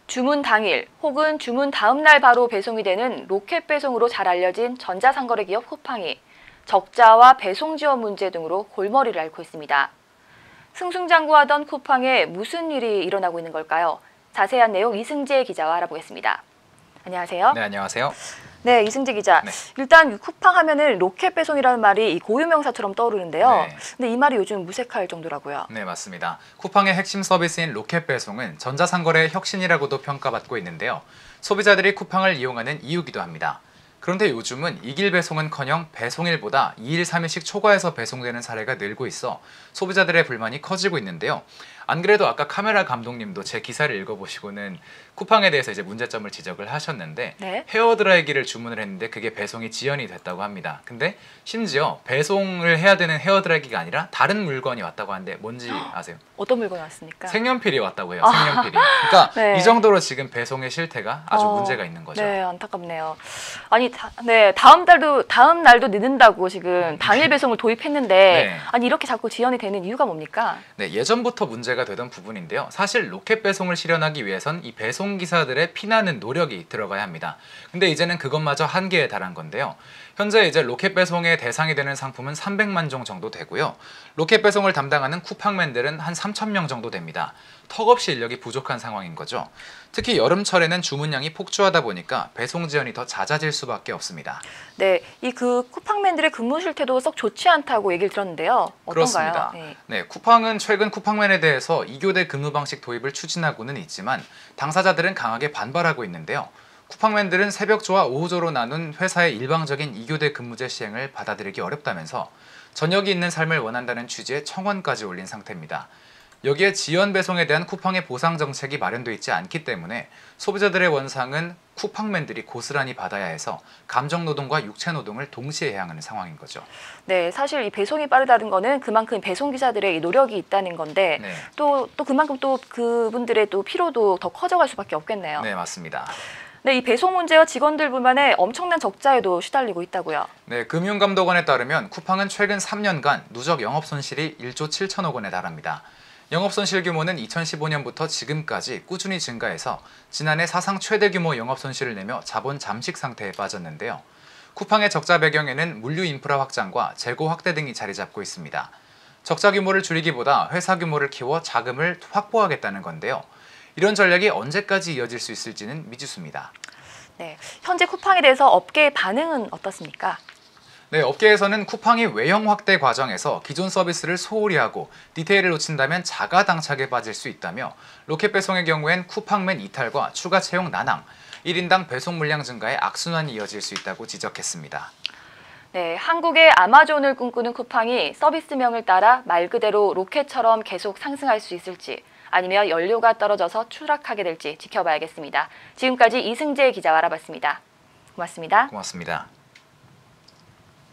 주문 당일 혹은 주문 다음 날 바로 배송이 되는 로켓 배송으로 잘 알려진 전자상거래 기업 쿠팡이 적자와 배송 지원 문제 등으로 골머리를 앓고 있습니다. 승승장구하던 쿠팡에 무슨 일이 일어나고 있는 걸까요? 자세한 내용 이승재 기자와 알아보겠습니다. 안녕하세요. 네, 안녕하세요. 네, 이승재 기자. 네. 일단 쿠팡 하면은 로켓 배송이라는 말이 이 고유명사처럼 떠오르는데요. 네. 근데 이 말이 요즘 무색할 정도라고요. 네, 맞습니다. 쿠팡의 핵심 서비스인 로켓 배송은 전자상거래의 혁신이라고도 평가받고 있는데요. 소비자들이 쿠팡을 이용하는 이유기도 합니다. 그런데 요즘은 이길 배송은커녕 배송일보다 2일, 3일씩 초과해서 배송되는 사례가 늘고 있어 소비자들의 불만이 커지고 있는데요. 안 그래도 아까 카메라 감독님도 제 기사를 읽어보시고는 쿠팡에 대해서 이제 문제점을 지적을 하셨는데 네? 헤어드라이기를 주문을 했는데 그게 배송이 지연이 됐다고 합니다. 근데 심지어 배송을 해야 되는 헤어드라이기가 아니라 다른 물건이 왔다고 하는데 뭔지 아세요? 어떤 물건이 왔습니까? 색연필이 왔다고 해요. 색연필이. 그러니까 네. 이 정도로 지금 배송의 실태가 아주 문제가 있는 거죠. 네, 안타깝네요. 아니, 다음 날도 늦는다고 지금 당일 배송을 도입했는데 네. 아니 이렇게 자꾸 지연이 되는 이유가 뭡니까? 네, 예전부터 문제가 되던 부분인데요. 사실 로켓 배송을 실현하기 위해선 이 배송 기사들의 피나는 노력이 들어가야 합니다. 근데 이제는 그것마저 한계에 달한 건데요. 현재 이제 로켓 배송의 대상이 되는 상품은 300만 종 정도 되고요. 로켓 배송을 담당하는 쿠팡맨들은 한 3,000명 정도 됩니다. 턱없이 인력이 부족한 상황인 거죠. 특히 여름철에는 주문량이 폭주하다 보니까 배송 지연이 더 잦아질 수밖에 없습니다. 네, 그 쿠팡맨들의 근무 실태도 썩 좋지 않다고 얘기를 들었는데요. 어떤가요? 그렇습니다. 네. 네, 쿠팡은 최근 쿠팡맨에 대해서 2교대 근무 방식 도입을 추진하고는 있지만 당사자들은 강하게 반발하고 있는데요. 쿠팡맨들은 새벽조와 오후조로 나눈 회사의 일방적인 2교대 근무제 시행을 받아들이기 어렵다면서 저녁이 있는 삶을 원한다는 취지의 청원까지 올린 상태입니다. 여기에 지연 배송에 대한 쿠팡의 보상 정책이 마련돼 있지 않기 때문에 소비자들의 원상은 쿠팡맨들이 고스란히 받아야 해서 감정노동과 육체노동을 동시에 해야 하는 상황인 거죠. 네, 사실 이 배송이 빠르다는 거는 그만큼 배송기사들의 이 노력이 있다는 건데 네. 또 그만큼 또 그분들의 또 피로도 더 커져갈 수밖에 없겠네요. 네, 맞습니다. 네, 이 배송 문제와 직원들뿐만에 엄청난 적자에도 시달리고 있다고요. 네, 금융감독원에 따르면 쿠팡은 최근 3년간 누적 영업손실이 1조 7천억 원에 달합니다. 영업손실 규모는 2015년부터 지금까지 꾸준히 증가해서 지난해 사상 최대 규모 영업손실을 내며 자본 잠식 상태에 빠졌는데요. 쿠팡의 적자 배경에는 물류 인프라 확장과 재고 확대 등이 자리 잡고 있습니다. 적자 규모를 줄이기보다 회사 규모를 키워 자금을 확보하겠다는 건데요. 이런 전략이 언제까지 이어질 수 있을지는 미지수입니다. 네, 현재 쿠팡에 대해서 업계의 반응은 어떻습니까? 네, 업계에서는 쿠팡이 외형 확대 과정에서 기존 서비스를 소홀히 하고 디테일을 놓친다면 자가당착에 빠질 수 있다며 로켓 배송의 경우엔 쿠팡맨 이탈과 추가 채용 난항, 1인당 배송 물량 증가에 악순환이 이어질 수 있다고 지적했습니다. 네, 한국의 아마존을 꿈꾸는 쿠팡이 서비스명을 따라 말 그대로 로켓처럼 계속 상승할 수 있을지 아니면 연료가 떨어져서 추락하게 될지 지켜봐야겠습니다. 지금까지 이승재 기자와 알아봤습니다. 고맙습니다. 고맙습니다.